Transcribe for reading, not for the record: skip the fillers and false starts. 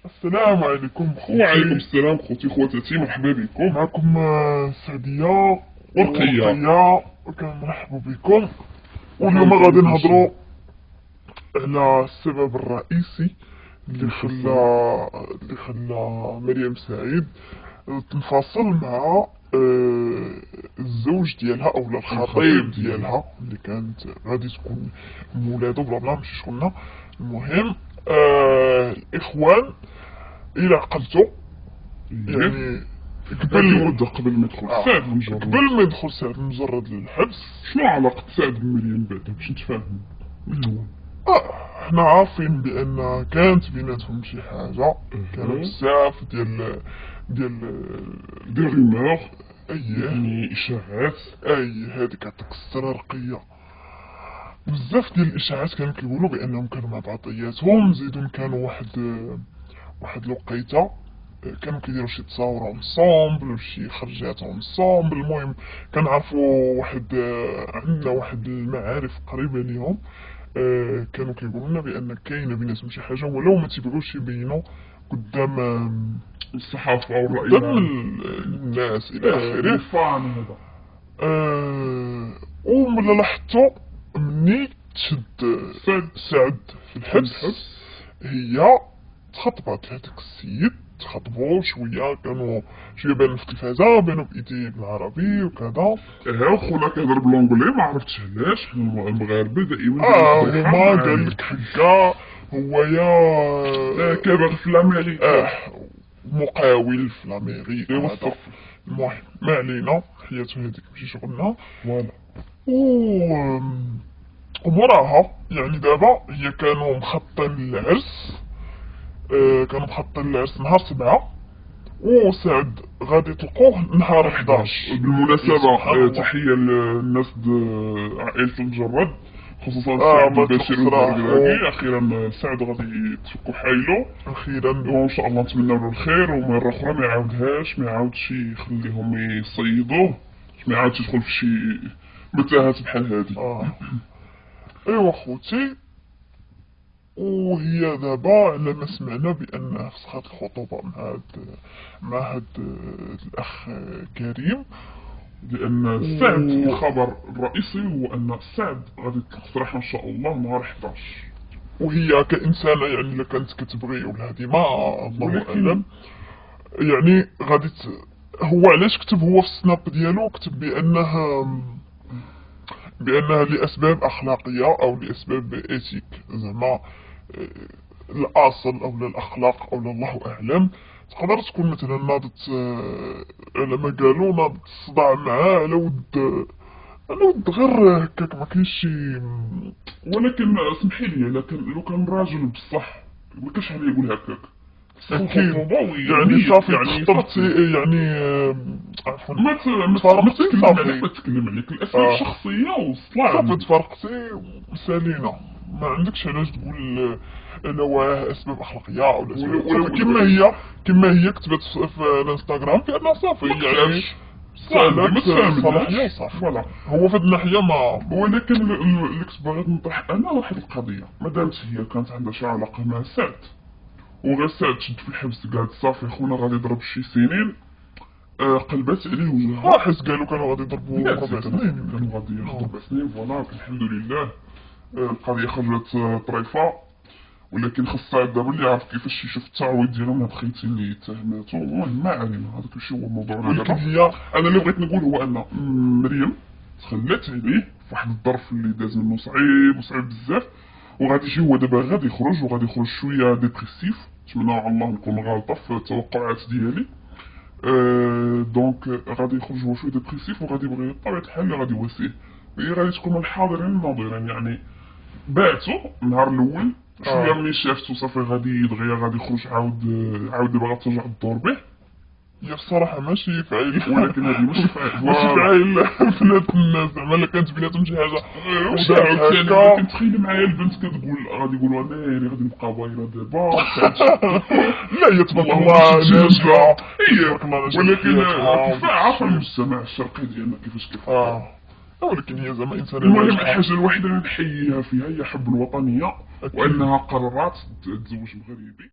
السلام عليكم خوتي. وعليكم السلام خوتي خواتاتي، مرحبا بكم. معكم سعدية ورقية. كنرحبوا بكم. واليوم غادي نهضروا على السبب الرئيسي اللي خلى مريم سعيد تنفصل مع الزوج ديالها اولا الخطيب ديالها اللي كانت غادي تكون مولادو بلا بلا ماشي شغلنا. المهم الاخوان الى عقلتو يعني قبل ما يدخل سعد المجرد، قبل ما يدخل سعد المجرد للحبس، شنو علاقة سعد بمريم بعدا باش نتفاهم من الأول؟ حنا عارفين بان كانت بيناتهم شي حاجه، كانوا بزاف ديال رومور، يعني اشاعات. هذيك عطاك السرارقيه، بزاف ديال الاشاعات كانوا كيقولوا بانهم كانوا مع بعضياتهم. زيدون كانوا واحد الوقيته كانوا كيديروا شي تصاور اونصومبل وشي خرجات اونصومبل. المهم كنعرفوا عندنا واحد المعارف قريبه ليهم كانوا كيقولوا لنا بان كاينه بيناتهم شي حاجه، ولو ما تيبغيوش يبينوا قدام الصحافة او الرأي قدام الناس الى اخره. فان هذا. وملي لاحظتوا مني تشد سعد في الحبس هي تخطبات لهداك السيد، تخطبوا شويه، كانوا شويه بانوا في التلفازه، بانوا بايدي بالعربي وكذا. خونا كيهضر بالونجلي، ما عرفتش علاش، حنا المغاربه دائما هما قال لك حكا هو يا كيبغي في الامريكا، مقاول في الامريكا. يوصف. المهم ما علينا، حياته هذيك ماشي شغلنا. فوالا. وموراها يعني دابا هي كانوا مخططين للعرس، نهار 7 وسعد غادي تلقوه نهار 11. بالمناسبة تحية للناس عائلة المجرد، خصوصا سعد البشير والزرقاقي. اخيرا سعد غادي تفكوا حايلو اخيرا، وان شاء الله نتمنى له الخير، ومره اخرى ما يعاودهاش، ما يعاودش يخليهم يصيدوه، ما يعاودش يدخل في شي متاهات بحال هادي. ايوا خوتي، وهي دابا على ما سمعنا بان فسخات الخطوبه مع هاد الاخ كريم، لان سعد الخبر الرئيسي هو ان سعد غادي تطلق سراحه ان شاء الله نهار 11. وهي كإنسانة يعني اللي كانت كتبغي ولا هادي ما الله أعلم يعني غادي هو علاش كتب هو في السناب ديالو، كتب بأنها لأسباب أخلاقية أو لأسباب إيتيك، زعما الأصل أو الأخلاق أو الله أعلم. تقدر تكون مثلا ناضت على ما قالوا ناضت الصداع معاه على ود غير هكاك، ما كاينش شي. ولكن اسمحي لي، لو كان راجل بصح ما كانش عليه يقول هكاك. اكيد يعني صافي تخطبتي يعني عفوا ما تتكلم عليك الاسباب الشخصيه وصلاه صافي تفرقتي وسالينا، ما عندكش علاش تقول انا اسباب اخلاقيه ولا اسباب كما هي كتبت في الانستغرام بان صافي يعني صلاحيه صافي. فوالا هو في هاد الناحيه ما. ولكن اللي كنت باغي نطرح انا واحد القضيه، مادامت هي كانت عندها شي علاقه مع سعد وغير سعد شد في الحبس قالت صافي خونا غادي يضرب شي سنين، قلبات عليه وجهها. حيت قالوا كانوا غادي يضربوا 4 سنين، كانوا غادي ياخذوا 4 سنين. فوالا الحمد لله القضيه خرجت طريفه، ولكن خاص سعد دابا اللي عارف كيفاش يشوف التعويض ديالو من هاد الخيتين اللي اتهماتو. المهم ما علينا، هذاك ماشي هو موضوعنا دابا. هي انا اللي بغيت نقول هو ان مريم تخلات عليه في واحد الظرف اللي داز منه صعيب بزاف، وغادي يجي هو دابا غادي يخرج شويه ديبريسيف. نتمنى على الله نكون غالطه في التوقعات ديالي. دونك غادي يخرج هو شويه ديبريسيف، وغادي يبغي بطبيعه الحال اللي غادي يواسيه هي غادي تكون الحاضرين الناظرين. يعني بعتو النهار الاول شويه ملي شافتو صافي غادي يدغيا، غادي يخرج عاود دابا غترجع الدور به. هي بصراحه ماشي فاعل، ولكن هذه ماشي فاعل بنات الناس زعما الا كانت بيناتهم شي حاجه ودارت هكا. كنتخيل معايا البنت كتقول غادي يقولوا انا غادي نبقى بايره دابا. لا هي تبارك الله ناجحه، ولكن كيف عارفه المجتمع الشرقي ديالنا كيفاش كيفكر. ولكن هي زعما انسانه. المهم الحاجه الوحيده اللي نحييها فيها هي حب الوطنيه، وانها قررت تتزوج مغربي.